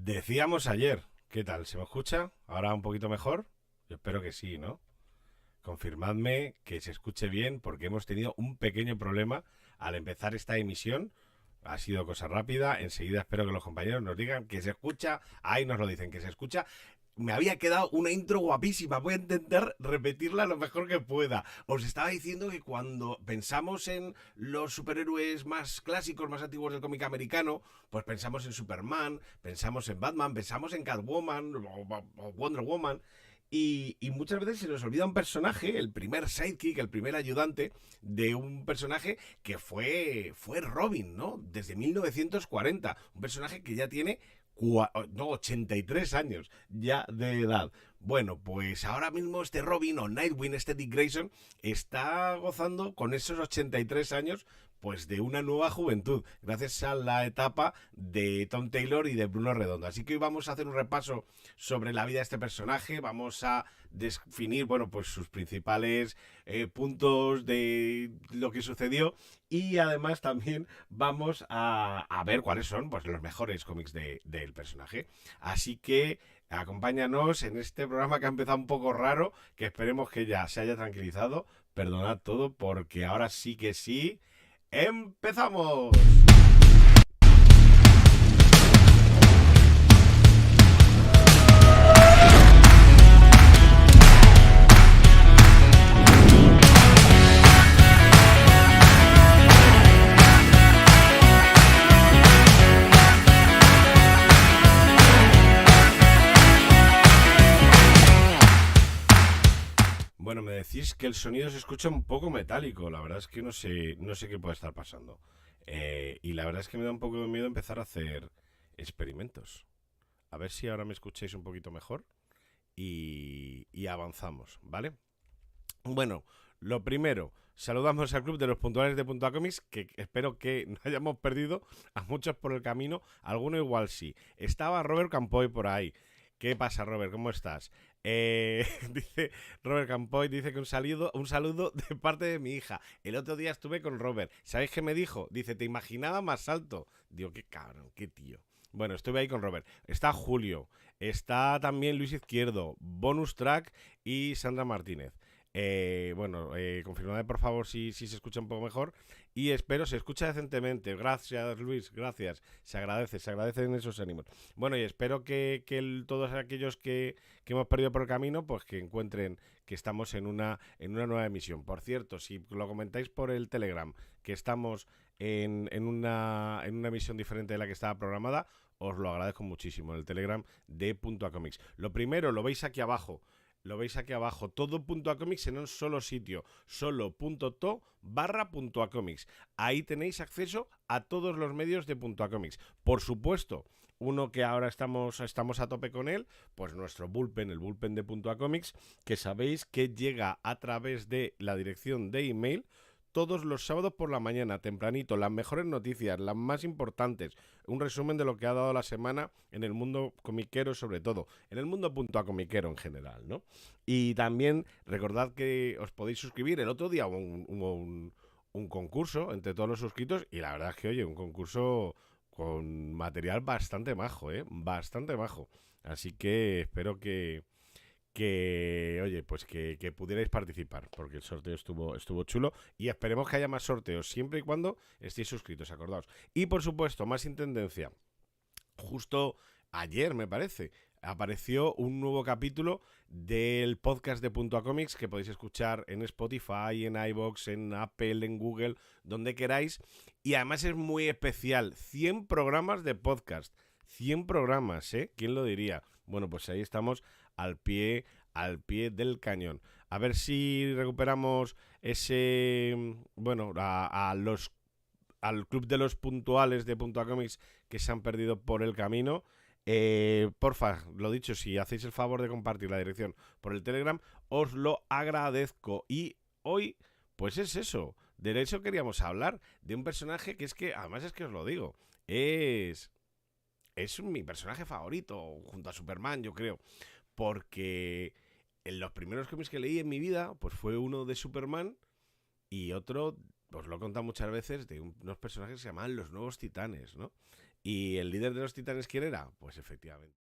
Decíamos ayer, ¿qué tal? ¿Se me escucha? ¿Ahora un poquito mejor? Yo espero que sí, ¿no? Confirmadme que se escuche bien porque hemos tenido un pequeño problema al empezar esta emisión. Ha sido cosa rápida. Enseguida espero que los compañeros nos digan que se escucha. Ahí nos lo dicen, que se escucha. Me había quedado una intro guapísima. Voy a intentar repetirla lo mejor que pueda. Os estaba diciendo que cuando pensamos en los superhéroes más clásicos, más antiguos del cómic americano, pues pensamos en Superman, pensamos en Batman, pensamos en Catwoman o Wonder Woman. Y muchas veces se nos olvida un personaje, el primer sidekick, el primer ayudante de un personaje que fue Robin, ¿no? Desde 1940. Un personaje que ya tiene 83 años ya de edad. Bueno, pues ahora mismo este Robin o Nightwing, este Dick Grayson, está gozando con esos 83 años pues de una nueva juventud, gracias a la etapa de Tom Taylor y de Bruno Redondo. Así que hoy vamos a hacer un repaso sobre la vida de este personaje, vamos a definir, bueno, pues sus principales puntos de lo que sucedió y además también vamos a ver cuáles son pues, los mejores cómics del personaje. Así que acompáñanos en este programa que ha empezado un poco raro, que esperemos que ya se haya tranquilizado. Perdonad todo porque ahora sí que sí. ¡Empezamos! Bueno, me decís que el sonido se escucha un poco metálico. La verdad es que no sé qué puede estar pasando. Y la verdad es que me da un poco de miedo empezar a hacer experimentos. A ver si ahora me escucháis un poquito mejor y avanzamos, ¿vale? Bueno, lo primero, saludamos al club de los puntuales de Punto A Comics, que espero que no hayamos perdido a muchos por el camino, alguno igual sí. Estaba Robert Campoy por ahí. ¿Qué pasa, Robert? ¿Cómo estás? Dice Robert Campoy, dice que un saludo de parte de mi hija. El otro día estuve con Robert. ¿Sabéis qué me dijo? Dice, te imaginaba más alto. Digo, qué cabrón, qué tío. Bueno, estuve ahí con Robert. Está Julio, está también Luis Izquierdo, Bonus Track y Sandra Martínez. Confirmad por favor si se escucha un poco mejor. Y espero se escucha decentemente. Gracias, Luis, gracias. Se agradecen esos ánimos. Bueno, y espero que todos aquellos que hemos perdido por el camino, pues que encuentren que estamos en una nueva emisión. Por cierto, si lo comentáis por el Telegram, que estamos en una emisión diferente de la que estaba programada, os lo agradezco muchísimo. En el Telegram de Punto A Comics. Lo primero, lo veis aquí abajo. Todo Punto A Comics en un solo sitio, solo.to/Punto A Comics. Ahí tenéis acceso a todos los medios de Punto A Comics. Por supuesto, uno que ahora estamos a tope con él, pues nuestro bullpen, el bullpen de Punto A Comics, que sabéis que llega a través de la dirección de email todos los sábados por la mañana, tempranito, las mejores noticias, las más importantes, un resumen de lo que ha dado la semana en el mundo comiquero sobre todo, en el mundo punto a comiquero en general, ¿no? Y también recordad que os podéis suscribir. El otro día hubo un concurso entre todos los suscritos y la verdad es que, oye, un concurso con material bastante majo, ¿eh? Bastante majo. Así que espero oye, pues que pudierais participar, porque el sorteo estuvo chulo y esperemos que haya más sorteos, siempre y cuando estéis suscritos, acordaos. Y por supuesto, más intendencia. Justo ayer, me parece, apareció un nuevo capítulo del podcast de Punto A Comics que podéis escuchar en Spotify, en iVoox, en Apple, en Google, donde queráis. Y además es muy especial, 100 programas de podcast. 100 programas, ¿eh? ¿Quién lo diría? Bueno, pues ahí estamos al pie del cañón. A ver si recuperamos al club de los puntuales de Punto A Comics que se han perdido por el camino. Porfa, lo dicho, si hacéis el favor de compartir la dirección por el Telegram, os lo agradezco. Y hoy, pues es eso. De eso queríamos hablar, de un personaje que es que, además es que os lo digo, es mi personaje favorito, junto a Superman, yo creo. Porque en los primeros cómics que leí en mi vida, pues fue uno de Superman y otro, pues lo he contado muchas veces, de unos personajes que se llamaban los Nuevos Titanes, ¿no? ¿Y el líder de los Titanes quién era? Pues efectivamente.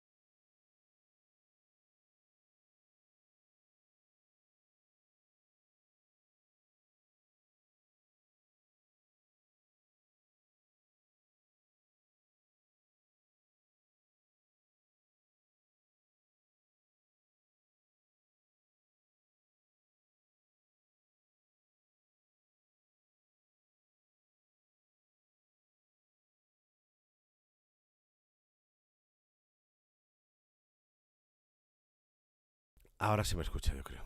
Ahora se me escucha, yo creo.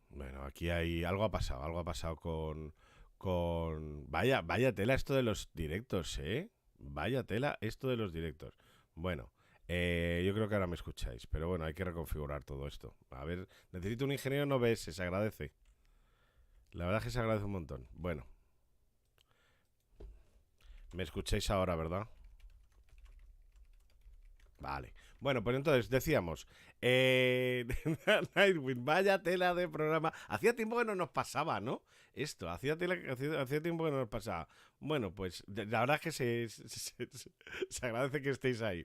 Bueno, aquí hay algo ha pasado vaya tela esto de los directos, ¿eh? Vaya tela esto de los directos. Bueno, yo creo que ahora me escucháis, pero bueno, hay que reconfigurar todo esto. A ver, necesito un ingeniero no ves, se agradece. La verdad es que se agradece un montón. Bueno, me escucháis ahora, ¿verdad? Vale. Bueno, pues entonces decíamos, Nightwing, vaya tela de programa. Hacía tiempo que no nos pasaba, ¿no? Esto, hacía tiempo que no nos pasaba. Bueno, pues la verdad es que se agradece que estéis ahí.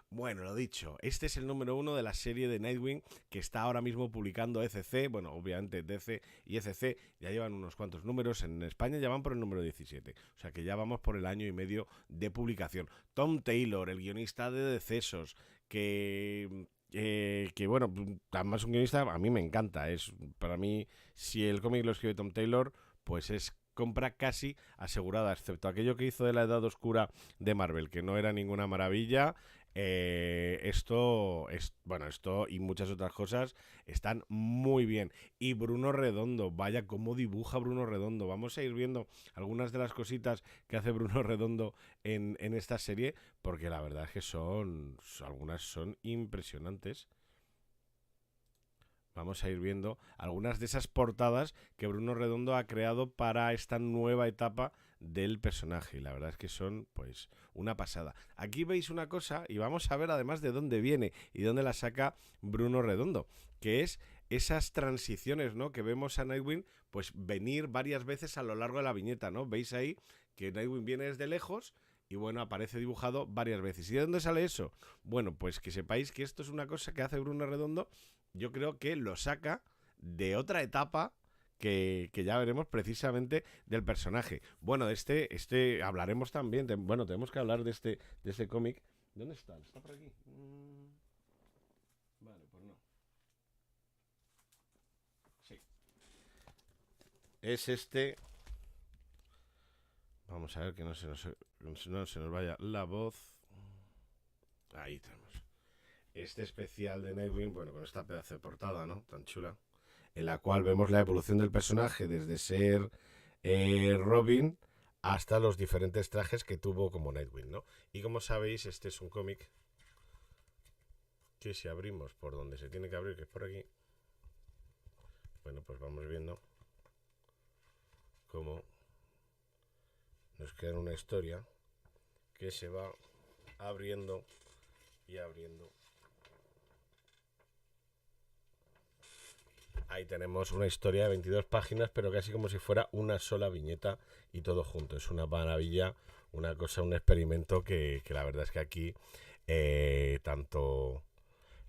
Bueno, lo dicho, este es el número uno de la serie de Nightwing que está ahora mismo publicando ECC. Bueno, obviamente DC y ECC ya llevan unos cuantos números. En España ya van por el número 17. O sea que ya vamos por el año y medio de publicación. Tom Taylor, el guionista de Decesos, que bueno, además un guionista a mí me encanta. Para mí, si el cómic lo escribe Tom Taylor, pues es compra casi asegurada, excepto aquello que hizo de la Edad Oscura de Marvel, que no era ninguna maravilla. Esto y muchas otras cosas están muy bien. Y Bruno Redondo, vaya cómo dibuja Bruno Redondo. Vamos a ir viendo algunas de las cositas que hace Bruno Redondo en esta serie, porque la verdad es que algunas son impresionantes. Vamos a ir viendo algunas de esas portadas que Bruno Redondo ha creado para esta nueva etapa del personaje. Y la verdad es que son, pues, una pasada. Aquí veis una cosa y vamos a ver además de dónde viene y dónde la saca Bruno Redondo, que es esas transiciones, ¿no? Que vemos a Nightwing, pues, venir varias veces a lo largo de la viñeta, ¿no? Veis ahí que Nightwing viene desde lejos y bueno, aparece dibujado varias veces. ¿Y de dónde sale eso? Bueno, pues que sepáis que esto es una cosa que hace Bruno Redondo. Yo creo que lo saca de otra etapa que ya veremos precisamente del personaje. Bueno, hablaremos también. Bueno, tenemos que hablar de este cómic. ¿Dónde está? ¿Está por aquí? Vale, pues no. Sí. Es este. Vamos a ver que no se nos vaya la voz. Ahí tenemos. Este especial de Nightwing, bueno, con esta pedazo de portada, ¿no? Tan chula. En la cual vemos la evolución del personaje desde ser Robin hasta los diferentes trajes que tuvo como Nightwing, ¿no? Y como sabéis, este es un cómic que si abrimos por donde se tiene que abrir, que es por aquí, bueno, pues vamos viendo cómo nos queda una historia que se va abriendo y abriendo. Ahí tenemos una historia de 22 páginas, pero casi como si fuera una sola viñeta y todo junto. Es una maravilla, una cosa, un experimento que la verdad es que aquí tanto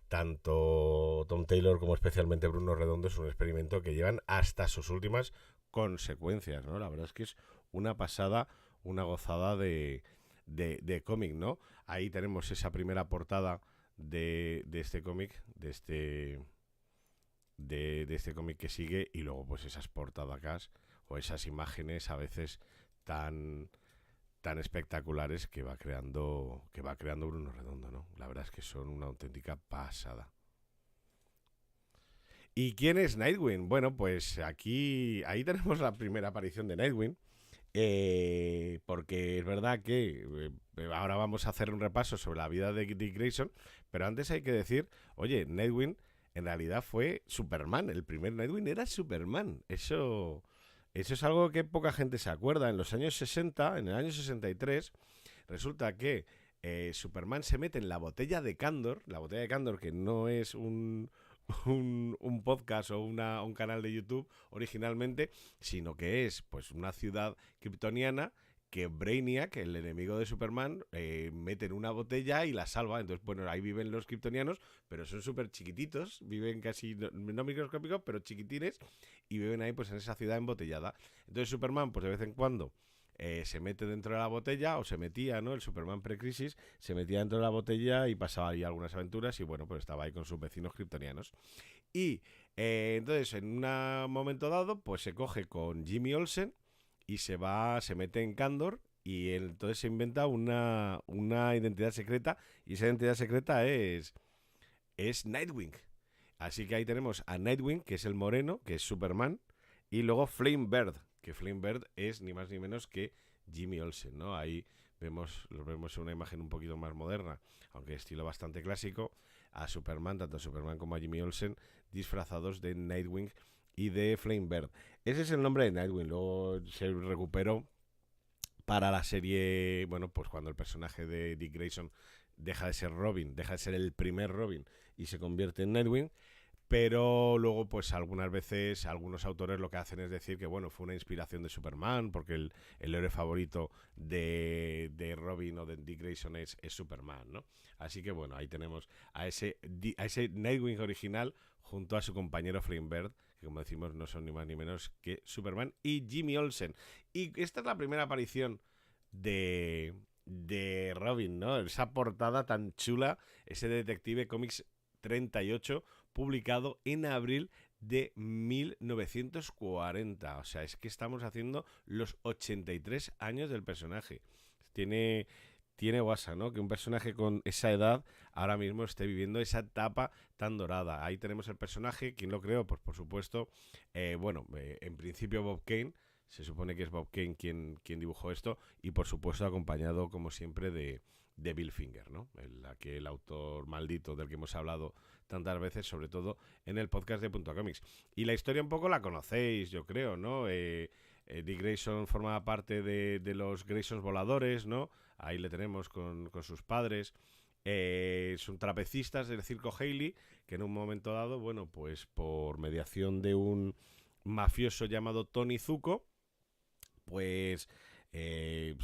Tom Taylor como especialmente Bruno Redondo es un experimento que llevan hasta sus últimas consecuencias, ¿no? La verdad es que es una pasada, una gozada de cómic, ¿no? Ahí tenemos esa primera portada de este cómic, de este cómic que sigue, y luego pues esas portadas o esas imágenes a veces tan tan espectaculares que va creando Bruno Redondo, ¿no? La verdad es que son una auténtica pasada. ¿Y quién es Nightwing? Bueno, pues ahí tenemos la primera aparición de Nightwing. Porque es verdad que ahora vamos a hacer un repaso sobre la vida de Dick Grayson, pero antes hay que decir, oye, Nightwing en realidad fue Superman, el primer Nightwing era Superman. Eso es algo que poca gente se acuerda. En los años 60, en el año 63, resulta que Superman se mete en la botella de Candor que no es un podcast o un canal de YouTube originalmente, sino que es pues una ciudad kryptoniana que Brainiac, el enemigo de Superman, mete en una botella y la salva. Entonces, bueno, ahí viven los kryptonianos, pero son súper chiquititos, viven casi, no microscópicos, pero chiquitines, y viven ahí pues en esa ciudad embotellada. Entonces Superman, pues de vez en cuando se mete dentro de la botella, o se metía, ¿no? El Superman pre-crisis se metía dentro de la botella y pasaba ahí algunas aventuras, y bueno, pues estaba ahí con sus vecinos kryptonianos. Y entonces, en un momento dado, pues se coge con Jimmy Olsen y se mete en Kandor, y entonces se inventa una identidad secreta, y esa identidad secreta es Nightwing. Así que ahí tenemos a Nightwing, que es el moreno, que es Superman, y luego Flame Bird, que Flame Bird es ni más ni menos que Jimmy Olsen, ¿no? Ahí los vemos en una imagen un poquito más moderna, aunque estilo bastante clásico, a Superman, tanto a Superman como a Jimmy Olsen, disfrazados de Nightwing y de Flame Bird. Ese es el nombre de Nightwing, luego se recuperó para la serie, bueno, pues cuando el personaje de Dick Grayson deja de ser Robin, deja de ser el primer Robin y se convierte en Nightwing. Pero luego, pues algunas veces, algunos autores lo que hacen es decir que, bueno, fue una inspiración de Superman, porque el héroe favorito de Robin o de Dick Grayson es Superman, ¿no? Así que, bueno, ahí tenemos a ese Nightwing original junto a su compañero Flame Bird, que como decimos no son ni más ni menos que Superman y Jimmy Olsen. Y esta es la primera aparición de Robin, ¿no? Esa portada tan chula, ese Detective Comics 38, publicado en abril de 1940. O sea, es que estamos haciendo los 83 años del personaje. Tiene guasa, ¿no? Que un personaje con esa edad ahora mismo esté viviendo esa etapa tan dorada. Ahí tenemos el personaje. ¿Quién lo creó? Pues por supuesto, en principio Bob Kane. Se supone que es Bob Kane quien dibujó esto, y por supuesto acompañado, como siempre, de Bill Finger, ¿no? Aquel autor maldito del que hemos hablado tantas veces, sobre todo en el podcast de Punto Comics. Y la historia un poco la conocéis, yo creo, ¿no? Dick Grayson formaba parte de los Graysons voladores, ¿no? Ahí le tenemos con sus padres. Son trapecistas del circo Haley, que en un momento dado, bueno, pues por mediación de un mafioso llamado Tony Zuko, pues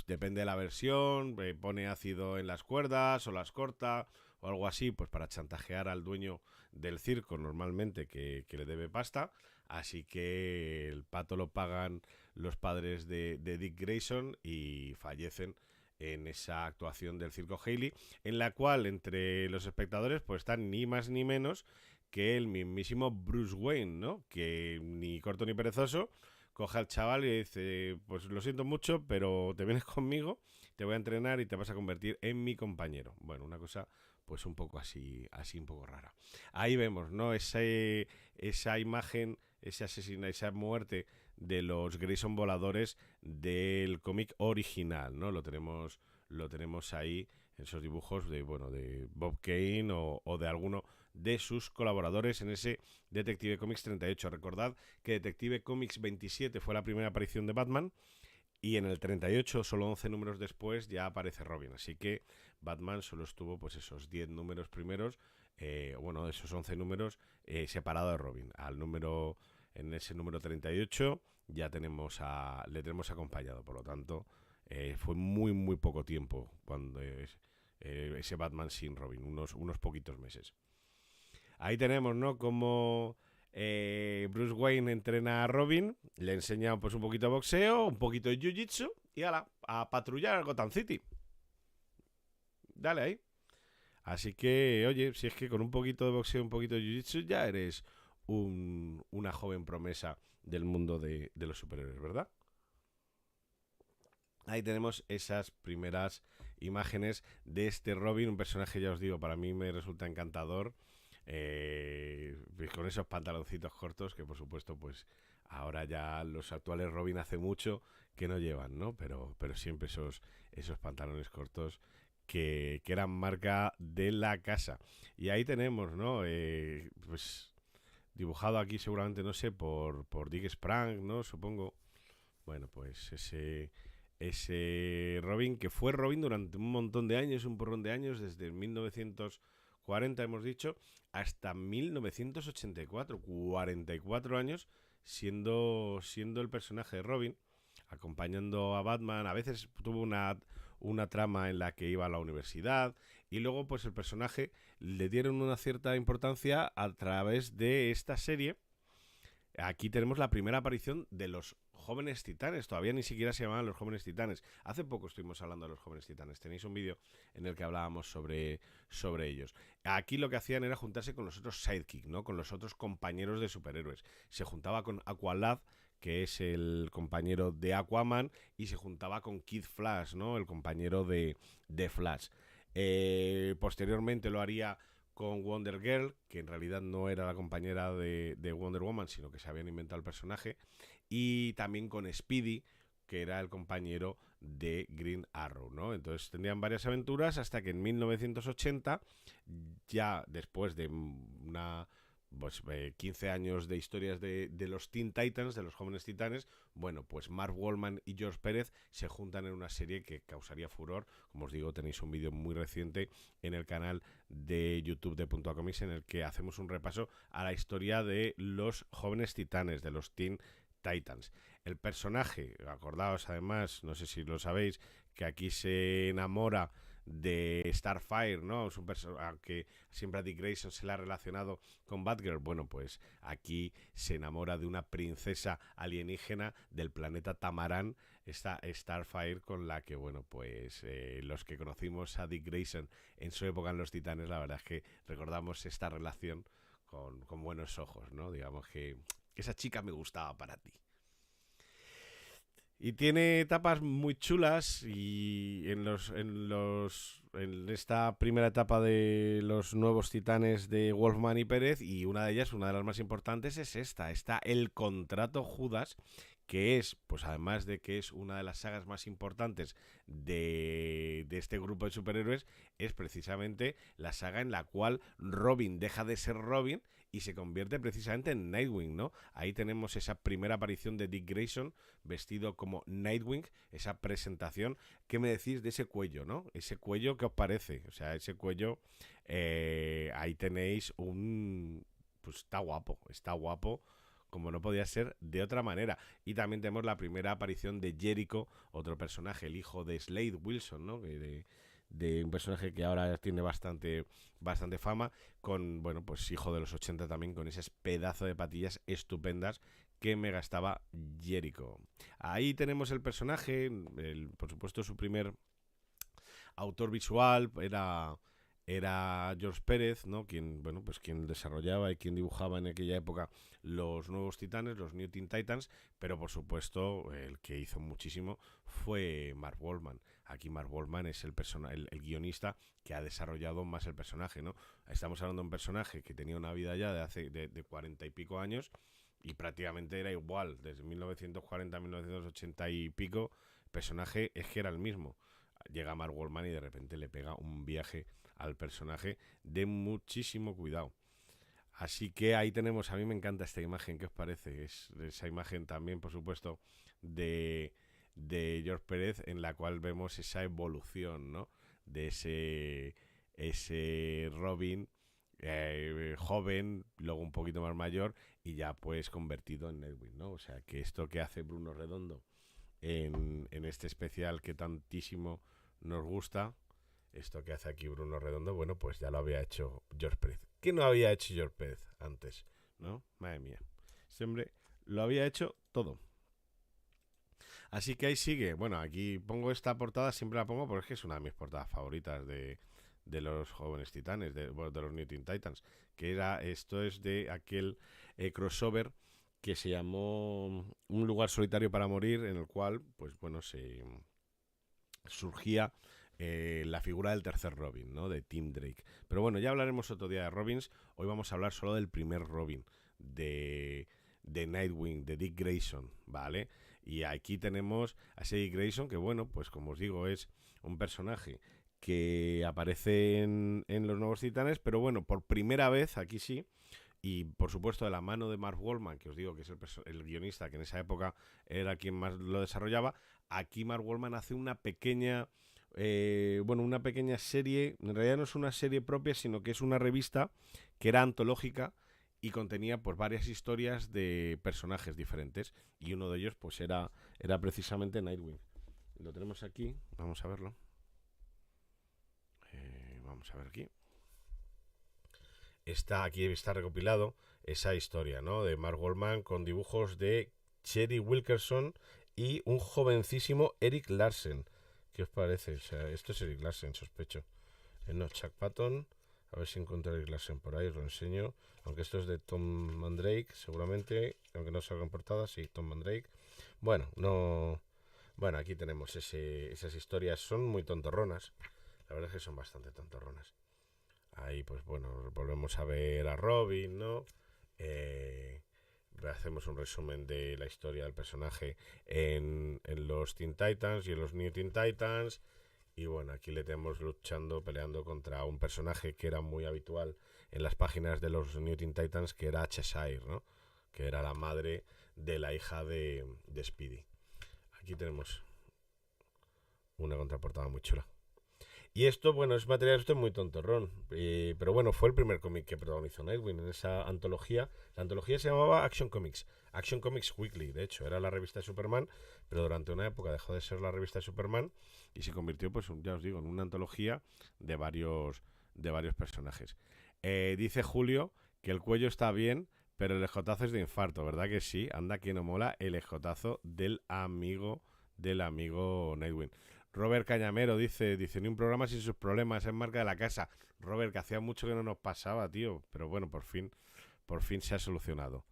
depende de la versión, pone ácido en las cuerdas o las corta o algo así, pues para chantajear al dueño del circo normalmente, que le debe pasta. Así que el pato lo pagan los padres de Dick Grayson y fallecen en esa actuación del circo Haley, en la cual entre los espectadores pues están ni más ni menos que el mismísimo Bruce Wayne, ¿no? Que ni corto ni perezoso coge al chaval y dice, pues lo siento mucho, pero te vienes conmigo, te voy a entrenar y te vas a convertir en mi compañero. Bueno, una cosa pues un poco así un poco rara. Ahí vemos, ¿no? Esa imagen, esa muerte de los Grayson voladores del cómic original, ¿no? Lo tenemos ahí en esos dibujos de Bob Kane o de alguno de sus colaboradores en ese Detective Comics 38. Recordad que Detective Comics 27 fue la primera aparición de Batman, y en el 38, solo 11 números después, ya aparece Robin. Así que Batman solo estuvo pues esos 10 números primeros, esos 11 números separado de Robin. En ese número 38 ya le tenemos acompañado. Por lo tanto, fue muy, muy poco tiempo cuando ese Batman sin Robin, unos poquitos meses. Ahí tenemos, ¿no? Como Bruce Wayne entrena a Robin, le enseña pues un poquito de boxeo, un poquito de jiu-jitsu, y a patrullar Gotham City. Dale ahí. Así que, oye, si es que con un poquito de boxeo, un poquito de jiu-jitsu, ya eres una joven promesa del mundo de los superhéroes, ¿verdad? Ahí tenemos esas primeras imágenes de este Robin, un personaje, ya os digo, para mí me resulta encantador. Con esos pantaloncitos cortos que por supuesto pues ahora ya los actuales Robin hace mucho que no llevan, ¿no? Pero siempre esos pantalones cortos que eran marca de la casa. Y ahí tenemos, ¿no? Pues dibujado aquí seguramente, no sé, por Dick Sprang, ¿no? Supongo. Bueno, pues ese Robin, que fue Robin durante un montón de años, un porrón de años, desde 1940 hemos dicho, hasta 1984, 44 años siendo el personaje de Robin. acompañando a Batman. A veces tuvo una trama en la que iba a la universidad y luego pues el personaje le dieron una cierta importancia a través de esta serie. Aquí tenemos la primera aparición de los Jóvenes Titanes. Todavía ni siquiera se llamaban los Jóvenes Titanes. Hace poco estuvimos hablando de los Jóvenes Titanes. Tenéis un vídeo en el que hablábamos sobre ellos. Aquí lo que hacían era juntarse con los otros sidekick, ¿no? Con los otros compañeros de superhéroes. Se juntaba con Aqualad, que es el compañero de Aquaman, y se juntaba con Kid Flash, ¿no? El compañero de Flash. Posteriormente lo haría con Wonder Girl, que en realidad no era la compañera de Wonder Woman, sino que se habían inventado el personaje, y también con Speedy, que era el compañero de Green Arrow, ¿no? Entonces tendrían varias aventuras hasta que en 1980, ya después de una 15 años de historias de los Teen Titans, de los Jóvenes Titanes, bueno, pues Marv Wolfman y George Pérez se juntan en una serie que causaría furor. Como os digo, tenéis un vídeo muy reciente en el canal de YouTube de Punto A Comics en el que hacemos un repaso a la historia de los Jóvenes Titanes, de los Teen Titans. El personaje, acordaos además, no sé si lo sabéis, que aquí se enamora de Starfire, ¿no? Es un personaje que siempre a Dick Grayson se le ha relacionado con Batgirl. Bueno, pues aquí se enamora de una princesa alienígena del planeta Tamarán, esta Starfire, con la que, bueno, pues los que conocimos a Dick Grayson en su época en Los Titanes, la verdad es que recordamos esta relación con buenos ojos, ¿no? Digamos que esa chica me gustaba para ti. Y tiene etapas muy chulas y en esta primera etapa de los nuevos Titanes de Wolfman y Pérez, y una de ellas, una de las más importantes, es esta. Está el Contrato Judas, que es, pues además de que es una de las sagas más importantes de este grupo de superhéroes, es precisamente la saga en la cual Robin deja de ser Robin y se convierte precisamente en Nightwing, ¿no? Ahí tenemos esa primera aparición de Dick Grayson vestido como Nightwing, esa presentación. ¿Qué me decís de ese cuello, no? Ese cuello, ¿qué os parece? O sea, ese cuello, ahí tenéis pues está guapo, como no podía ser de otra manera. Y también tenemos la primera aparición de Jericho, otro personaje, el hijo de Slade Wilson, ¿no? De un personaje que ahora tiene bastante fama, con, bueno, pues hijo de los 80 también, con ese pedazo de patillas estupendas que me gastaba Jericho. Ahí tenemos el personaje, por supuesto su primer autor visual era George Pérez, ¿no? Quien desarrollaba y quien dibujaba en aquella época los nuevos Titanes, los New Teen Titans, pero por supuesto el que hizo muchísimo fue Marv Wolfman. Aquí Marv Wolfman es el guionista que ha desarrollado más el personaje, ¿no? Estamos hablando de un personaje que tenía una vida ya de 40 y pico años y prácticamente era igual, desde 1940 a 1980 y pico, el personaje es que era el mismo. Llega Marv Wolfman y de repente le pega un viaje al personaje de muchísimo cuidado. Así que ahí tenemos, a mí me encanta esta imagen, ¿qué os parece? Es esa imagen también, por supuesto, de George Pérez, en la cual vemos esa evolución, ¿no? De ese Robin joven, luego un poquito más mayor y ya pues convertido en Nightwing, ¿no? O sea, que esto que hace Bruno Redondo en este especial que tantísimo nos gusta, esto que hace aquí Bruno Redondo, bueno, pues ya lo había hecho George Pérez. ¿Qué no había hecho George Pérez antes? ¿No? Madre mía. Este hombre lo había hecho todo. Así que ahí sigue. Bueno, aquí pongo esta portada, siempre la pongo porque es que es una de mis portadas favoritas de los Jóvenes Titanes, de los New Teen Titans. Esto es de aquel crossover que se llamó Un lugar solitario para morir, en el cual, pues bueno, se surgía la figura del tercer Robin, ¿no? De Tim Drake. Pero bueno, ya hablaremos otro día de Robins. Hoy vamos a hablar solo del primer Robin de Nightwing, de Dick Grayson, ¿vale? Y aquí tenemos a ese Dick Grayson que, bueno, pues como os digo, es un personaje que aparece en los Nuevos Titanes, pero bueno, por primera vez, aquí sí, y por supuesto de la mano de Marv Wolfman, que os digo que es el guionista que en esa época era quien más lo desarrollaba. Aquí Marv Wolfman hace una pequeña serie. En realidad no es una serie propia, sino que es una revista que era antológica y contenía pues varias historias de personajes diferentes, y uno de ellos pues era precisamente Nightwing. Lo tenemos aquí, vamos a verlo. Vamos a ver aquí. Aquí está recopilado esa historia, ¿no? De Mark Wolfman con dibujos de Cherry Wilkerson y un jovencísimo Eric Larsen. ¿Qué os parece? O sea, esto es Eric Larsen, sospecho. No, Chuck Patton. A ver si encuentro Eric Larsen por ahí, os lo enseño. Aunque esto es de Tom Mandrake, seguramente. Aunque no salga en portada, sí, Tom Mandrake. Bueno, no... Bueno, aquí tenemos esas historias. Son muy tontorronas. La verdad es que son bastante tontorronas. Ahí, pues bueno, volvemos a ver a Robin, ¿no? Hacemos un resumen de la historia del personaje en los Teen Titans y en los New Teen Titans. Y bueno, aquí le tenemos luchando, peleando contra un personaje que era muy habitual en las páginas de los New Teen Titans, que era Cheshire, ¿no? Que era la madre de la hija de Speedy. Aquí tenemos una contraportada muy chula. Y esto, bueno, es material muy tontorrón. Pero bueno, fue el primer cómic que protagonizó Nightwing en esa antología. La antología se llamaba Action Comics Weekly, de hecho, era la revista de Superman, pero durante una época dejó de ser la revista de Superman y se convirtió, pues ya os digo, en una antología de varios personajes. Dice Julio que el cuello está bien, pero el escotazo es de infarto, ¿verdad que sí? Anda que no mola el escotazo del amigo Nightwing. Robert Cañamero dice, ni un programa sin sus problemas, es marca de la casa. Robert, que hacía mucho que no nos pasaba, tío, pero bueno, por fin se ha solucionado.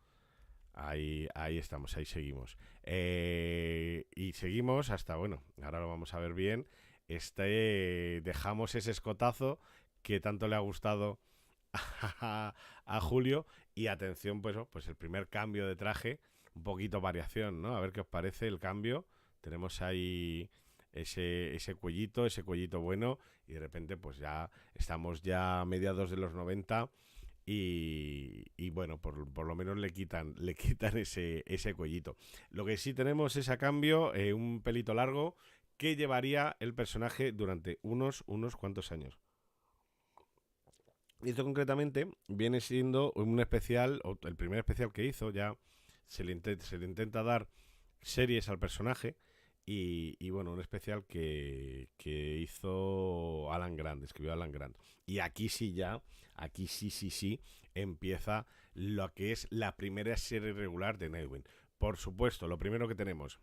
Ahí estamos, ahí seguimos. Y seguimos hasta, bueno, ahora lo vamos a ver bien. Dejamos ese escotazo que tanto le ha gustado a Julio. Y atención, pues el primer cambio de traje, un poquito variación, ¿no? A ver qué os parece el cambio. Tenemos ahí ese cuellito bueno, y de repente pues ya estamos ya a mediados de los 90 y bueno, por lo menos le quitan ese cuellito. Lo que sí tenemos es a cambio un pelito largo que llevaría el personaje durante unos cuantos años. Y esto concretamente viene siendo un especial, o el primer especial que hizo. Ya se le intenta dar series al personaje. Y bueno, un especial que hizo Alan Grant, escribió Alan Grant. Y aquí sí empieza lo que es la primera serie regular de Nightwing. Por supuesto, lo primero que tenemos,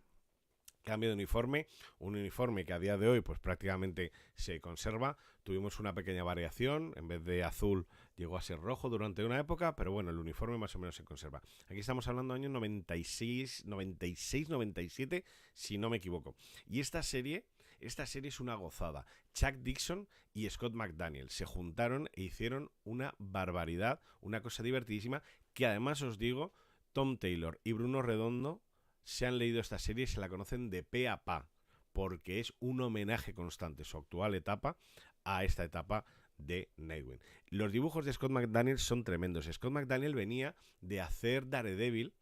cambio de uniforme, un uniforme que a día de hoy pues prácticamente se conserva. Tuvimos una pequeña variación, en vez de azul llegó a ser rojo durante una época, pero bueno, el uniforme más o menos se conserva. Aquí estamos hablando de años 96, 97, si no me equivoco. Y esta serie es una gozada. Chuck Dixon y Scott McDaniel se juntaron e hicieron una barbaridad, una cosa divertidísima, que además os digo, Tom Taylor y Bruno Redondo se han leído esta serie y se la conocen de pe a pa, porque es un homenaje constante, su actual etapa, a esta etapa de Nightwing. Los dibujos de Scott McDaniel son tremendos. Scott McDaniel venía de hacer Daredevil,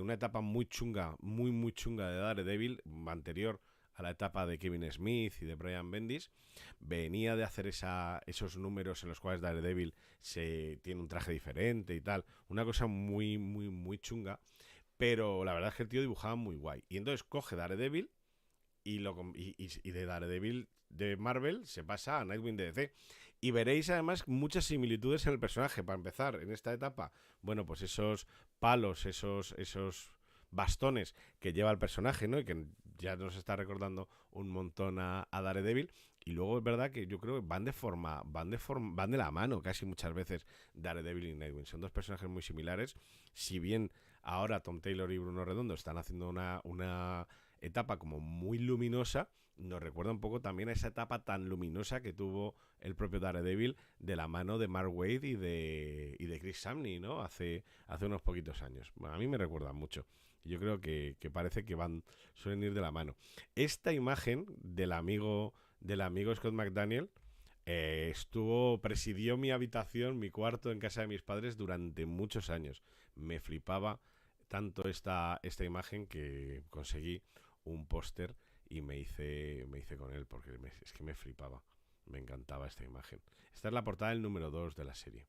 una etapa muy chunga, muy chunga de Daredevil, anterior a la etapa de Kevin Smith y de Brian Bendis. Venía de hacer esos números en los cuales Daredevil tiene un traje diferente y tal, una cosa muy chunga. Pero la verdad es que el tío dibujaba muy guay. Y entonces coge Daredevil y de Daredevil de Marvel se pasa a Nightwing de DC. Y veréis además muchas similitudes en el personaje. Para empezar, en esta etapa, bueno, pues esos palos, esos bastones que lleva el personaje, ¿no? Y que ya nos está recordando un montón a Daredevil. Y luego es verdad que yo creo que van de la mano casi muchas veces Daredevil y Nightwing. Son dos personajes muy similares. Si bien ahora Tom Taylor y Bruno Redondo están haciendo una etapa como muy luminosa, nos recuerda un poco también a esa etapa tan luminosa que tuvo el propio Daredevil de la mano de Mark Waid y de Chris Samney, ¿no? Hace unos poquitos años. Bueno, a mí me recuerda mucho. Yo creo que parece que suelen ir de la mano. Esta imagen del amigo Scott McDaniel presidió mi habitación, mi cuarto en casa de mis padres durante muchos años. Me flipaba tanto esta imagen que conseguí un póster y me hice con él, porque es que me flipaba. Me encantaba esta imagen. Esta es la portada del número 2 de la serie.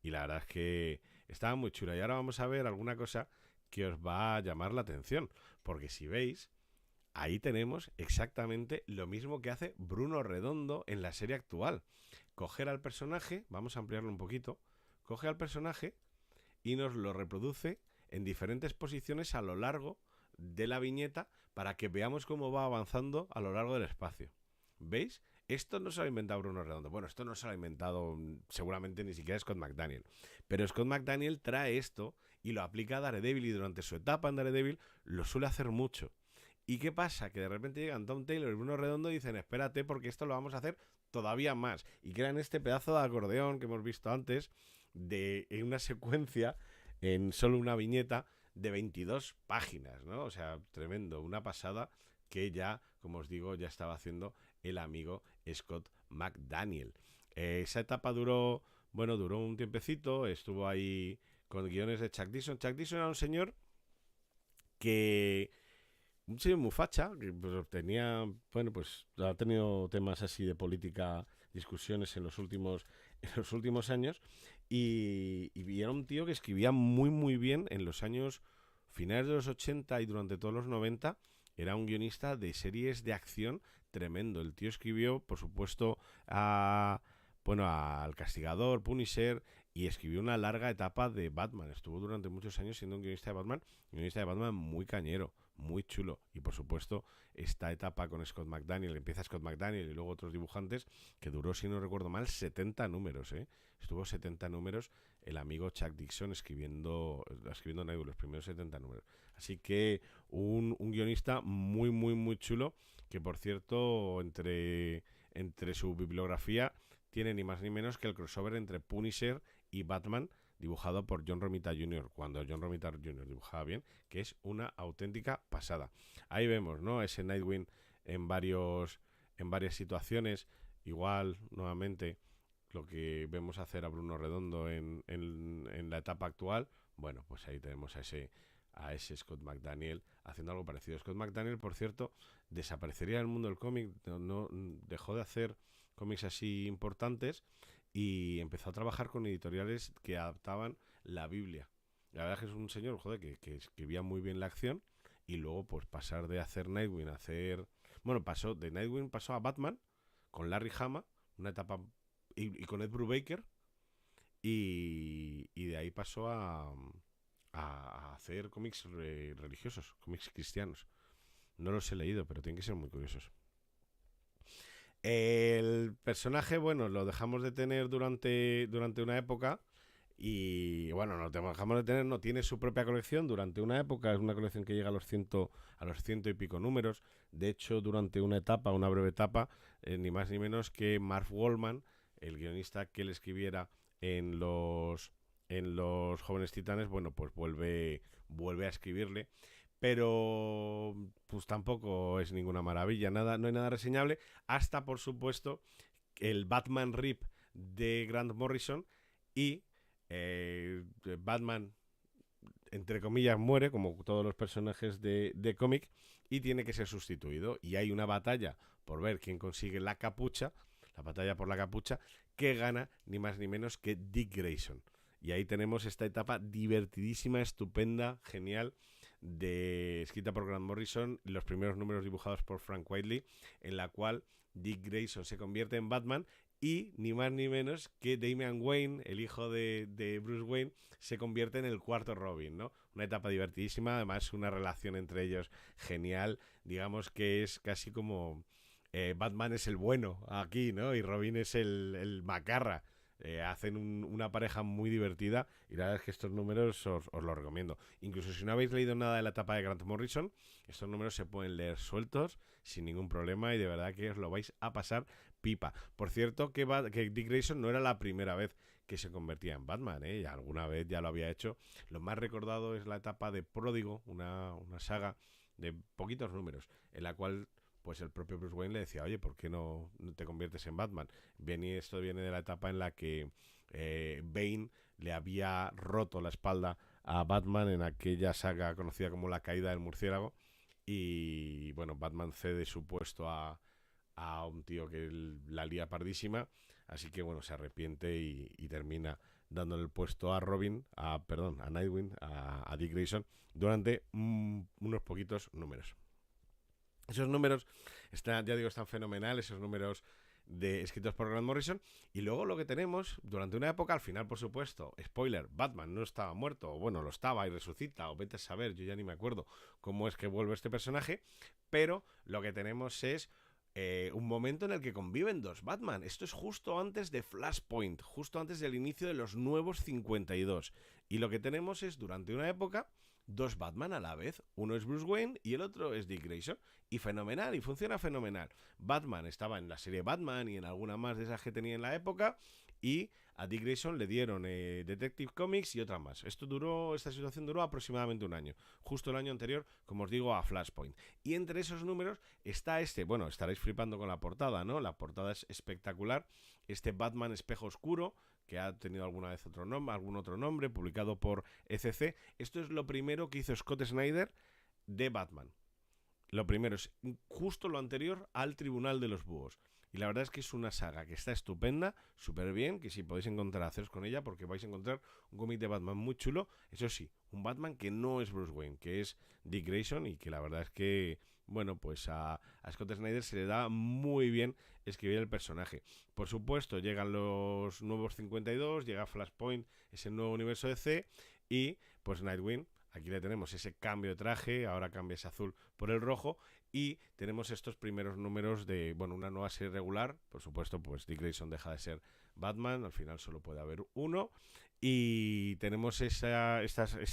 Y la verdad es que estaba muy chula. Y ahora vamos a ver alguna cosa que os va a llamar la atención. Porque si veis, ahí tenemos exactamente lo mismo que hace Bruno Redondo en la serie actual. Coger al personaje, vamos a ampliarlo un poquito, coge al personaje y nos lo reproduce en diferentes posiciones a lo largo de la viñeta para que veamos cómo va avanzando a lo largo del espacio. ¿Veis? Esto no se lo ha inventado Bruno Redondo. Bueno, esto no se lo ha inventado seguramente ni siquiera Scott McDaniel. Pero Scott McDaniel trae esto y lo aplica a Daredevil, y durante su etapa en Daredevil lo suele hacer mucho. ¿Y qué pasa? Que de repente llegan Tom Taylor y Bruno Redondo y dicen, espérate, porque esto lo vamos a hacer todavía más. Y crean este pedazo de acordeón que hemos visto antes, en una secuencia, en solo una viñeta, de 22 páginas, ¿no? O sea, tremendo, una pasada que ya, como os digo, ya estaba haciendo el amigo Scott McDaniel. Esa etapa duró un tiempecito, estuvo ahí con guiones de Chuck Dixon. Chuck Dixon era un señor que... Un señor muy facha, que pues, ha tenido temas así de política, discusiones en los últimos años, y era un tío que escribía muy muy bien en los años finales de los 80 y durante todos los 90. Era un guionista de series de acción tremendo. El tío escribió, por supuesto, al Castigador, Punisher, y escribió una larga etapa de Batman. Estuvo durante muchos años siendo un guionista de Batman muy cañero, muy chulo. Y por supuesto, esta etapa con Scott McDaniel, empieza Scott McDaniel y luego otros dibujantes, que duró, si no recuerdo mal, 70 números, ¿eh? Estuvo 70 números el amigo Chuck Dixon escribiendo Nebula, los primeros 70 números. Así que un guionista muy, muy, muy chulo, que por cierto, entre su bibliografía, tiene ni más ni menos que el crossover entre Punisher y Batman, dibujado por John Romita Jr., cuando John Romita Jr. dibujaba bien, que es una auténtica pasada. Ahí vemos, ¿no? Ese Nightwing en varias situaciones. Igual, nuevamente, lo que vemos hacer a Bruno Redondo en la etapa actual. Bueno, pues ahí tenemos a ese Scott McDaniel haciendo algo parecido. Scott McDaniel, por cierto, desaparecería del mundo del cómic, no dejó de hacer cómics así importantes y empezó a trabajar con editoriales que adaptaban la Biblia. La verdad es que es un señor, joder, que escribía muy bien la acción, y luego pues pasar de hacer Nightwing a hacer... Bueno, de Nightwing pasó a Batman con Larry Hama, una etapa, y con Ed Brubaker, y de ahí pasó a hacer cómics religiosos, cómics cristianos. No los he leído, pero tienen que ser muy curiosos. El personaje, bueno, lo dejamos de tener durante una época. Y bueno, no dejamos de tener, no tiene su propia colección durante una época. Es una colección que llega a los ciento y pico números. De hecho, durante una breve etapa, ni más ni menos que Marv Wolfman, el guionista que le escribiera en los Jóvenes Titanes, bueno, pues vuelve a escribirle. Pero pues tampoco es ninguna maravilla, no hay nada reseñable, hasta por supuesto el Batman Rip de Grant Morrison, y Batman, entre comillas, muere, como todos los personajes de cómic, y tiene que ser sustituido. Y hay una batalla por ver quién consigue la batalla por la capucha, que gana ni más ni menos que Dick Grayson. Y ahí tenemos esta etapa divertidísima, estupenda, genial, escrita por Grant Morrison, los primeros números dibujados por Frank Whiteley, en la cual Dick Grayson se convierte en Batman, y ni más ni menos que Damian Wayne, el hijo de Bruce Wayne, se convierte en el cuarto Robin, ¿no? Una etapa divertidísima, además una relación entre ellos genial. Digamos que es casi como Batman es el bueno aquí, ¿no? Y Robin es el macarra. Hacen una pareja muy divertida, y la verdad es que estos números os los recomiendo. Incluso si no habéis leído nada de la etapa de Grant Morrison, estos números se pueden leer sueltos sin ningún problema, y de verdad que os lo vais a pasar pipa. Por cierto, que Dick Grayson no era la primera vez que se convertía en Batman, ¿eh? Ya alguna vez ya lo había hecho. Lo más recordado es la etapa de Pródigo, una saga de poquitos números, en la cual pues el propio Bruce Wayne le decía, oye, ¿por qué no te conviertes en Batman? Esto viene de la etapa en la que Bane le había roto la espalda a Batman en aquella saga conocida como La Caída del Murciélago, y bueno, Batman cede su puesto a a un tío que la lía pardísima, así que bueno, se arrepiente y termina dándole el puesto a a Nightwing, a Dick Grayson, durante unos poquitos números. Esos números están fenomenales, esos números escritos por Grant Morrison. Y luego lo que tenemos, durante una época, al final, por supuesto, spoiler, Batman no estaba muerto, o bueno, lo estaba y resucita, o vete a saber, yo ya ni me acuerdo cómo es que vuelve este personaje, pero lo que tenemos es un momento en el que conviven dos Batman. Esto es justo antes de Flashpoint, justo antes del inicio de los nuevos 52. Y lo que tenemos es, durante una época, dos Batman a la vez. Uno es Bruce Wayne y el otro es Dick Grayson. Y fenomenal, y funciona fenomenal. Batman estaba en la serie Batman y en alguna más de esas que tenía en la época. Y a Dick Grayson le dieron Detective Comics y otras más. Esta situación duró aproximadamente un año. Justo el año anterior, como os digo, a Flashpoint. Y entre esos números está bueno, estaréis flipando con la portada, ¿no? La portada es espectacular. Este Batman Espejo Oscuro, que ha tenido alguna vez algún otro nombre, publicado por ECC. Esto es lo primero que hizo Scott Snyder de Batman. Lo primero es justo lo anterior al Tribunal de los Búhos. Y la verdad es que es una saga que está estupenda, súper bien, que si podéis haceros con ella, porque vais a encontrar un cómic de Batman muy chulo. Eso sí, un Batman que no es Bruce Wayne, que es Dick Grayson, y que la verdad es que, bueno, pues a Scott Snyder se le da muy bien escribir el personaje. Por supuesto, llegan los nuevos 52, llega Flashpoint, ese nuevo universo de C, y pues Nightwing. Aquí le tenemos ese cambio de traje, ahora cambia ese azul por el rojo, y tenemos estos primeros números de, bueno, una nueva serie regular. Por supuesto, pues Dick Grayson deja de ser Batman, al final solo puede haber uno, y tenemos esta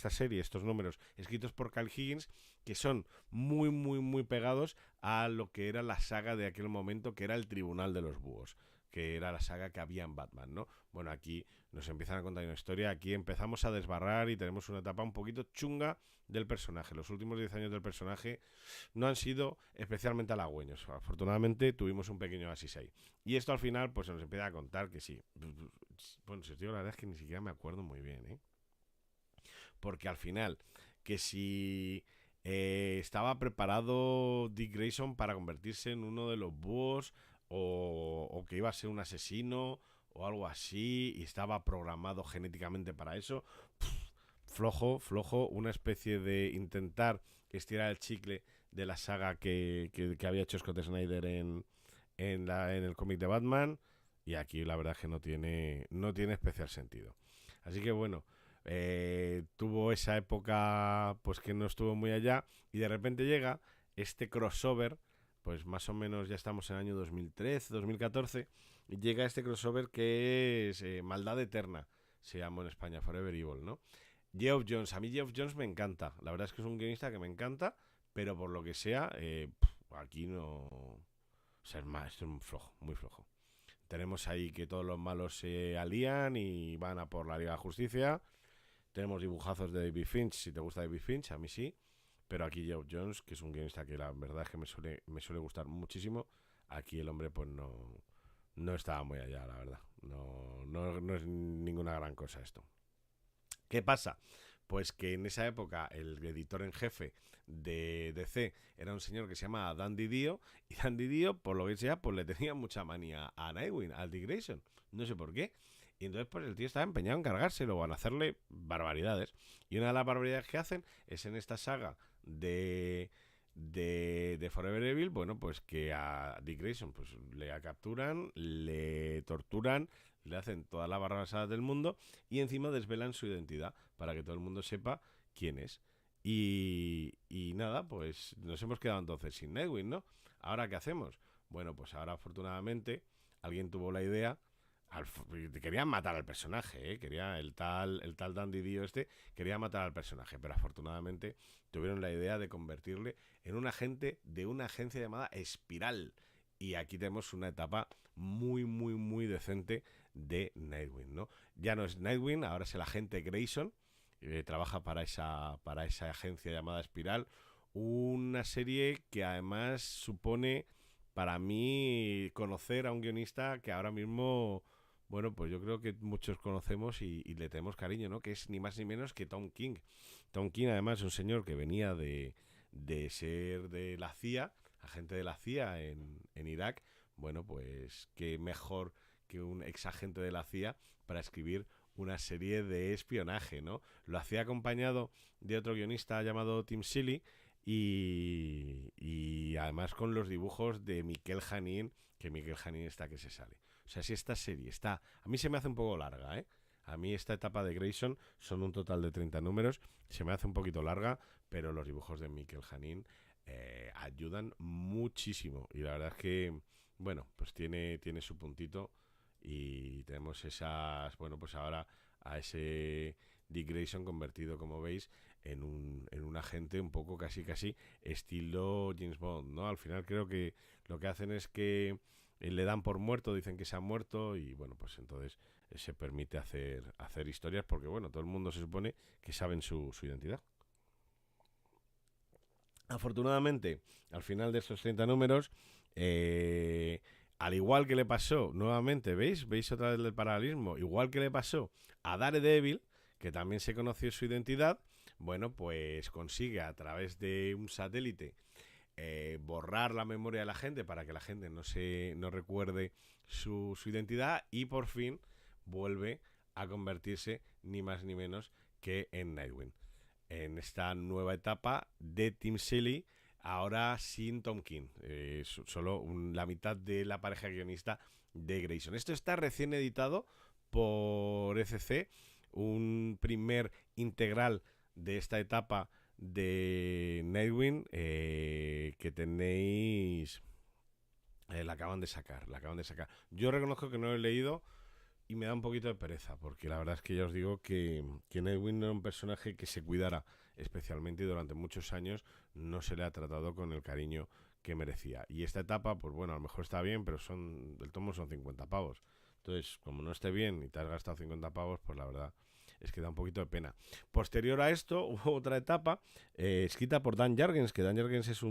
serie, estos números escritos por Kyle Higgins, que son muy, muy, muy pegados a lo que era la saga de aquel momento, que era el Tribunal de los Búhos, que era la saga que había en Batman, ¿no? Bueno, aquí nos empiezan a contar una historia, aquí empezamos a desbarrar y tenemos una etapa un poquito chunga del personaje. Los últimos 10 años del personaje no han sido especialmente halagüeños. Afortunadamente tuvimos un pequeño oasis ahí. Y esto al final pues se nos empieza a contar que sí. Bueno, si os digo la verdad es que ni siquiera me acuerdo muy bien, ¿eh? Porque al final, que si estaba preparado Dick Grayson para convertirse en uno de los búhos, o que iba a ser un asesino o algo así, y estaba programado genéticamente para eso. Flojo, una especie de intentar estirar el chicle de la saga que había hecho Scott Snyder en el cómic de Batman, y aquí la verdad es que no tiene especial sentido. Así que bueno, tuvo esa época pues que no estuvo muy allá, y de repente llega este crossover, pues más o menos ya estamos en el año 2013, 2014, y llega este crossover que es Maldad Eterna, se llama en España, Forever Evil, ¿no? Geoff Johns, a mí Geoff Johns me encanta, la verdad es que es un guionista que me encanta, pero por lo que sea, aquí no... O sea, esto es muy flojo. Tenemos ahí que todos los malos se alían y van a por la Liga de Justicia. Tenemos dibujazos de David Finch, si te gusta David Finch, a mí sí. Pero aquí Geoff Johns, que es un guionista que la verdad es que me suele gustar muchísimo, aquí el hombre pues no estaba muy allá, la verdad. No es ninguna gran cosa esto. ¿Qué pasa? Pues que en esa época el editor en jefe de DC era un señor que se llama Dan Didio, y Dan Didio, por lo que sea, pues le tenía mucha manía a Nightwing, al Dick Grayson. No sé por qué. Y entonces pues el tío estaba empeñado en cargárselo o en hacerle barbaridades. Y una de las barbaridades que hacen es en esta saga de Forever Evil, bueno, pues que a Dick Grayson pues le capturan, le torturan, le hacen todas las barrabasadas del mundo, y encima desvelan su identidad para que todo el mundo sepa quién es. Y nada, pues nos hemos quedado entonces sin Nightwing, ¿no? ¿Ahora qué hacemos? Bueno, pues ahora afortunadamente alguien tuvo la idea. Querían matar al personaje, ¿eh? Quería el tal Dandy Dio quería matar al personaje, pero afortunadamente tuvieron la idea de convertirle en un agente de una agencia llamada Espiral. Y aquí tenemos una etapa muy, muy, muy decente de Nightwing, ¿no? Ya no es Nightwing, ahora es el agente Grayson. Trabaja para esa agencia llamada Espiral. Una serie que además supone para mí conocer a un guionista que ahora mismo, bueno, pues yo creo que muchos conocemos y le tenemos cariño, ¿no? Que es ni más ni menos que Tom King. Tom King además es un señor que venía de ser de la CIA, agente de la CIA en Irak, bueno, pues qué mejor que un ex agente de la CIA para escribir una serie de espionaje, ¿no? Lo hacía acompañado de otro guionista llamado Tim Seeley y además con los dibujos de Miquel Janín, que Miquel Janín está que se sale. O sea, si esta serie está... A mí se me hace un poco larga, ¿eh? A mí esta etapa de Grayson son un total de 30 números, se me hace un poquito larga, pero los dibujos de Miquel Janín ayudan muchísimo. Y la verdad es que, bueno, pues tiene su puntito y tenemos esas, bueno, pues ahora a ese Dick Grayson convertido, como veis, en un agente un poco casi estilo James Bond, ¿no? Al final creo que lo que hacen es que le dan por muerto, dicen que se ha muerto y bueno, pues entonces se permite hacer historias porque bueno, todo el mundo se supone que saben su identidad. Afortunadamente, al final de estos 30 números, al igual que le pasó, nuevamente, ¿veis otra vez el paralelismo? Igual que le pasó a Daredevil, que también se conoció su identidad, bueno, pues consigue a través de un satélite borrar la memoria de la gente para que la gente no recuerde su identidad y por fin vuelve a convertirse ni más ni menos que en Nightwing. En esta nueva etapa de Tim Seeley, ahora sin Tom King, solo la mitad de la pareja guionista de Grayson. Esto está recién editado por ECC, un primer integral de esta etapa de Nightwing que tenéis... la acaban de sacar. Yo reconozco que no lo he leído y me da un poquito de pereza, porque la verdad es que ya os digo que Nightwing no era un personaje que se cuidara especialmente y durante muchos años no se le ha tratado con el cariño que merecía. Y esta etapa, pues bueno, a lo mejor está bien, pero el tomo son 50 pavos. Entonces, como no esté bien y te has gastado 50 pavos, pues la verdad es que da un poquito de pena. Posterior a esto, hubo otra etapa escrita por Dan Jurgens, que Dan Jurgens es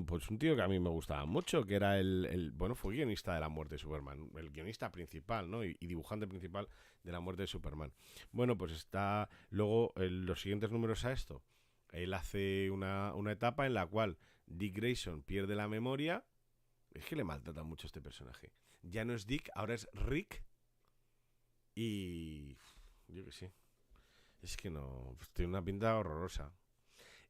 pues un tío que a mí me gustaba mucho, que era bueno, fue guionista de La muerte de Superman, el guionista principal, ¿no? Y dibujante principal de La muerte de Superman. Bueno, pues está luego los siguientes números a esto. Él hace una etapa en la cual Dick Grayson pierde la memoria. Es que le maltrata mucho este personaje. Ya no es Dick, ahora es Rick. Y... yo qué sé. Es que no... Pues tiene una pinta horrorosa.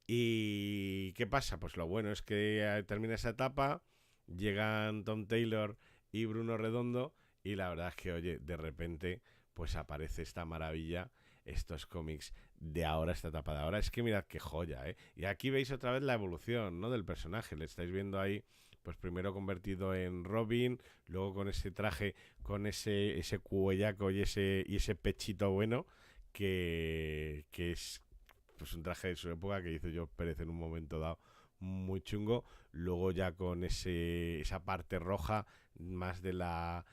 ¿Y qué pasa? Pues lo bueno es que termina esa etapa, llegan Tom Taylor y Bruno Redondo y la verdad es que, oye, de repente pues aparece esta maravilla, estos cómics de ahora, esta etapa de ahora. Es que mirad qué joya, ¿eh? Y aquí veis otra vez la evolución, ¿no? Del personaje. Le estáis viendo ahí, pues primero convertido en Robin, luego con ese traje, con ese cuellaco y ese pechito bueno que es pues un traje de su época que hizo Joe Pérez en un momento dado muy chungo. Luego ya con esa parte roja más de la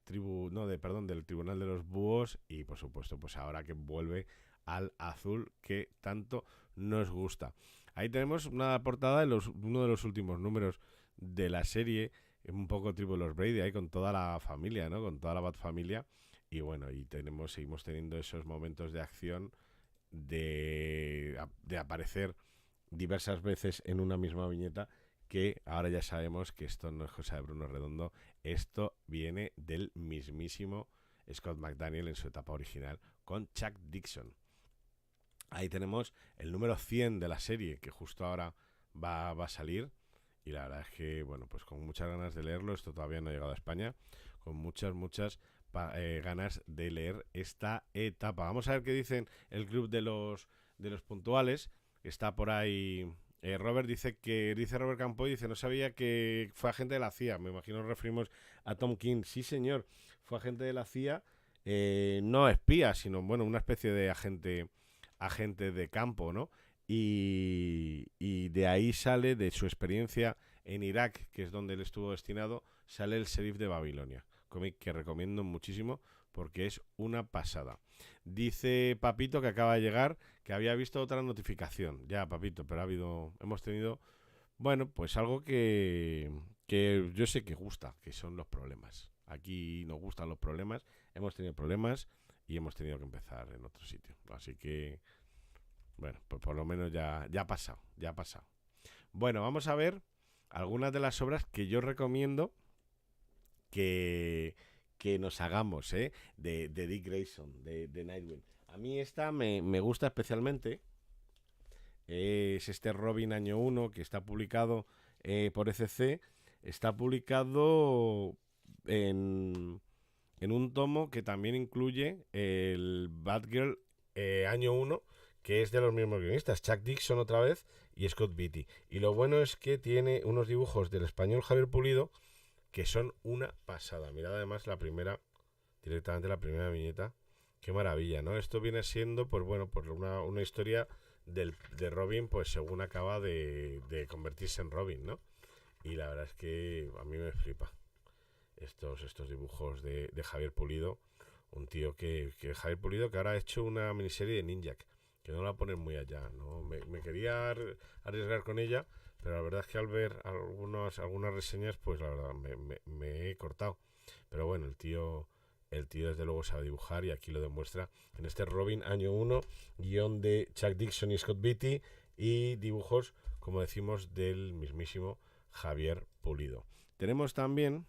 tribu, no, perdón, del Tribunal de los Búhos y por supuesto pues ahora que vuelve al azul que tanto nos gusta. Ahí tenemos una portada de uno de los últimos números de la serie, un poco tribu los Brady, ahí con toda la familia, ¿no? Con toda la Bat familia. Y bueno, seguimos teniendo esos momentos de acción de aparecer diversas veces en una misma viñeta, que ahora ya sabemos que esto no es cosa de Bruno Redondo, esto viene del mismísimo Scott McDaniel en su etapa original con Chuck Dixon. Ahí tenemos el número 100 de la serie, que justo ahora va a salir, y la verdad es que, bueno, pues con muchas ganas de leerlo. Esto todavía no ha llegado a España, con muchas ganas de leer esta etapa. Vamos a ver qué dicen el club de los puntuales. Está por ahí Robert, dice Robert Campoy, dice, no sabía que fue agente de la CIA. Me imagino nos referimos a Tom King. Sí, señor, fue agente de la CIA, no espía, sino, bueno, una especie de agente de campo, ¿no? Y de ahí sale, de su experiencia en Irak, que es donde él estuvo destinado, sale el Sheriff de Babilonia, cómic que recomiendo muchísimo porque es una pasada. Dice Papito que acaba de llegar, que había visto otra notificación. Ya, Papito, pero hemos tenido, bueno, pues algo que yo sé que gusta, que son los problemas. Aquí nos gustan los problemas, hemos tenido problemas y hemos tenido que empezar en otro sitio. Así que, bueno, pues por lo menos ya ha pasado. Bueno, vamos a ver algunas de las obras que yo recomiendo que, que nos hagamos, de Dick Grayson, de Nightwing. A mí esta me gusta especialmente. Es este Robin año 1 que está publicado por ECC. Está publicado en un tomo que también incluye el Batgirl año 1, que es de los mismos guionistas, Chuck Dixon otra vez y Scott Beatty. Y lo bueno es que tiene unos dibujos del español Javier Pulido que son una pasada. Mirad además directamente la primera viñeta. Qué maravilla, ¿no? Esto viene siendo, pues bueno, pues una historia de Robin, pues según acaba de convertirse en Robin, ¿no? Y la verdad es que a mí me flipa estos dibujos de Javier Pulido. Un tío que Javier Pulido, que ahora ha hecho una miniserie de Ninjak, que no la ponen muy allá, ¿no? Me quería arriesgar con ella, pero la verdad es que al ver algunas reseñas, pues la verdad me he cortado. Pero bueno, el tío desde luego sabe dibujar y aquí lo demuestra en este Robin año 1, guión de Chuck Dixon y Scott Beatty y dibujos, como decimos, del mismísimo Javier Pulido. Tenemos también,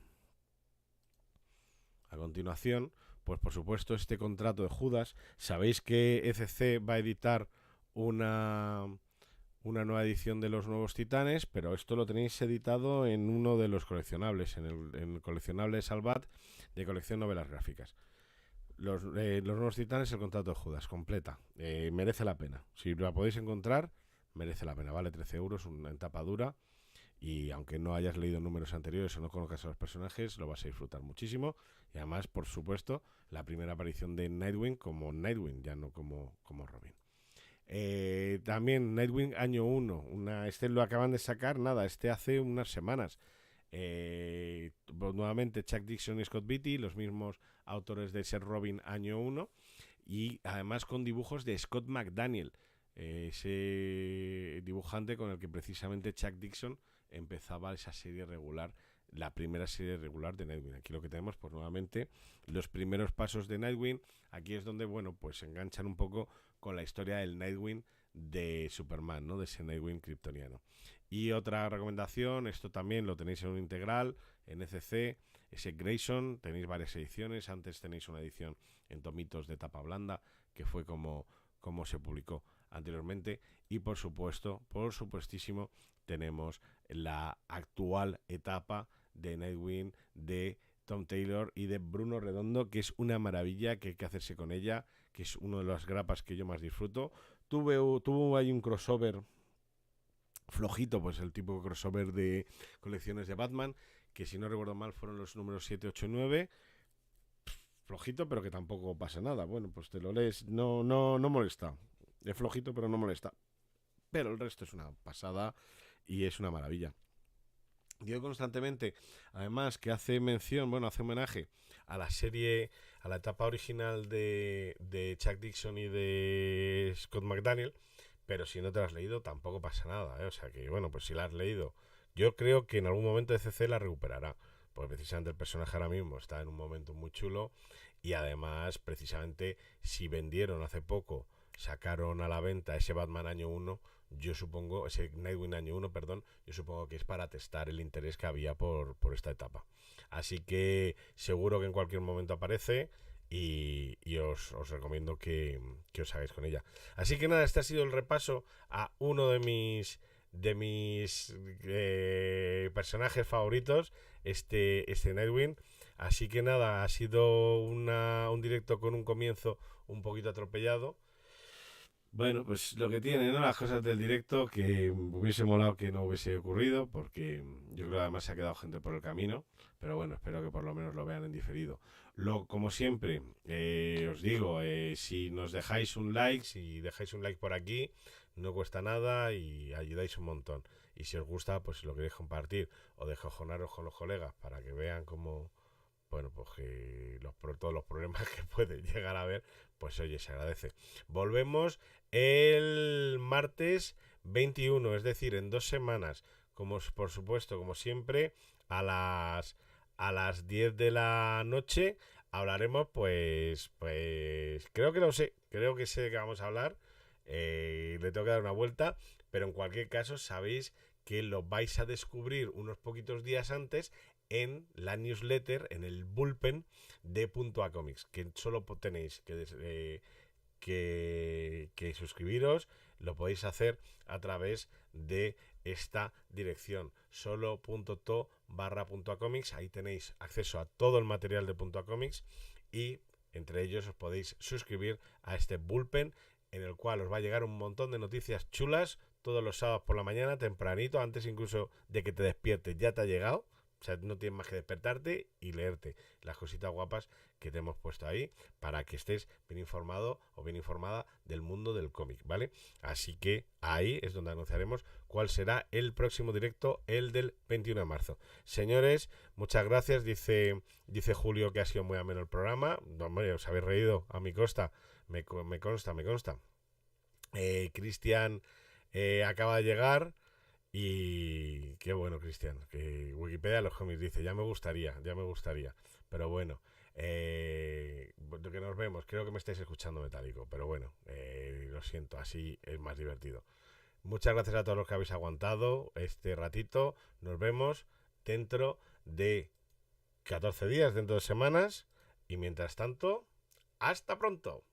a continuación, pues por supuesto este contrato de Judas. Sabéis que ECC va a editar una nueva edición de los Nuevos Titanes, pero esto lo tenéis editado en uno de los coleccionables, en el coleccionable de Salvat de colección novelas gráficas. Los Nuevos Titanes, el contrato de Judas, completa. Merece la pena. Si la podéis encontrar, merece la pena. Vale 13 euros, en tapa dura. Y aunque no hayas leído números anteriores o no conozcas a los personajes, lo vas a disfrutar muchísimo. Y además, por supuesto, la primera aparición de Nightwing como Nightwing, ya no como Robin. También Nightwing año 1, este lo acaban de sacar, este hace unas semanas. Nuevamente Chuck Dixon y Scott Beatty, los mismos autores de ese Robin año 1, y además con dibujos de Scott McDaniel, ese dibujante con el que precisamente Chuck Dixon empezaba esa serie regular, la primera serie regular de Nightwing. Aquí lo que tenemos, pues nuevamente, los primeros pasos de Nightwing. Aquí es donde, bueno, pues se enganchan un poco con la historia del Nightwing de Superman, ¿no? De ese Nightwing kryptoniano. Y otra recomendación, esto también lo tenéis en un integral, en ECC, ese Grayson, tenéis varias ediciones. Antes tenéis una edición en tomitos de tapa blanda, que fue como se publicó anteriormente. Y por supuestísimo, tenemos la actual etapa de Nightwing de Tom Taylor y de Bruno Redondo, que es una maravilla, que hay que hacerse con ella, que es una de las grapas que yo más disfruto. Tuvo ahí un crossover flojito, pues el tipo de crossover de colecciones de Batman, que si no recuerdo mal fueron los números 7, 8 y 9. Flojito, pero que tampoco pasa nada. Bueno, pues te lo lees, no molesta. Es flojito, pero no molesta. Pero el resto es una pasada y es una maravilla. Digo constantemente, además, que hace homenaje a la serie, a la etapa original de Chuck Dixon y de Scott McDaniel, pero si no te la has leído tampoco pasa nada, ¿eh? O sea que, bueno, pues si la has leído, yo creo que en algún momento ECC la recuperará, porque precisamente el personaje ahora mismo está en un momento muy chulo y además, precisamente, si vendieron hace poco, sacaron a la venta ese Batman año 1, yo supongo, ese Nightwing año 1, perdón, yo supongo que es para testar el interés que había por esta etapa. Así que seguro que en cualquier momento aparece y os recomiendo que os hagáis con ella. Así que nada, este ha sido el repaso a uno de mis personajes favoritos, este Nightwing. Así que nada, ha sido un directo con un comienzo un poquito atropellado. Bueno, pues lo que tiene, ¿no? Las cosas del directo, que hubiese molado que no hubiese ocurrido, porque yo creo que además se ha quedado gente por el camino, pero bueno, espero que por lo menos lo vean en diferido. Como siempre, os digo, si nos dejáis un like, por aquí, no cuesta nada y ayudáis un montón. Y si os gusta, pues si lo queréis compartir o descojonaros con los colegas para que vean cómo, bueno, pues que todos los problemas que puede llegar a haber, pues oye, se agradece. Volvemos el martes 21, es decir, en 2 semanas, como por supuesto, como siempre, a las 10 de la noche hablaremos, pues creo que sé de qué vamos a hablar, le tengo que dar una vuelta, pero en cualquier caso sabéis que lo vais a descubrir unos poquitos días antes en la newsletter, en el bullpen de Punto A Comics, que solo tenéis que suscribiros. Lo podéis hacer a través de esta dirección, solo.to/.acomics. Ahí tenéis acceso a todo el material de Punto A Comics y entre ellos os podéis suscribir a este bullpen, en el cual os va a llegar un montón de noticias chulas todos los sábados por la mañana, tempranito, antes incluso de que te despiertes ya te ha llegado. O sea, no tienes más que despertarte y leerte las cositas guapas que te hemos puesto ahí para que estés bien informado o bien informada del mundo del cómic, ¿vale? Así que ahí es donde anunciaremos cuál será el próximo directo, el del 21 de marzo. Señores, muchas gracias. Dice Julio que ha sido muy ameno el programa. No, hombre, os habéis reído a mi costa. Me consta. Cristian acaba de llegar. Y qué bueno, Cristian, que Wikipedia de los cómics dice, ya me gustaría, pero bueno, que nos vemos, creo que me estáis escuchando metálico, pero bueno, lo siento, así es más divertido. Muchas gracias a todos los que habéis aguantado este ratito, nos vemos dentro de 14 días, dentro de semanas, y mientras tanto, ¡hasta pronto!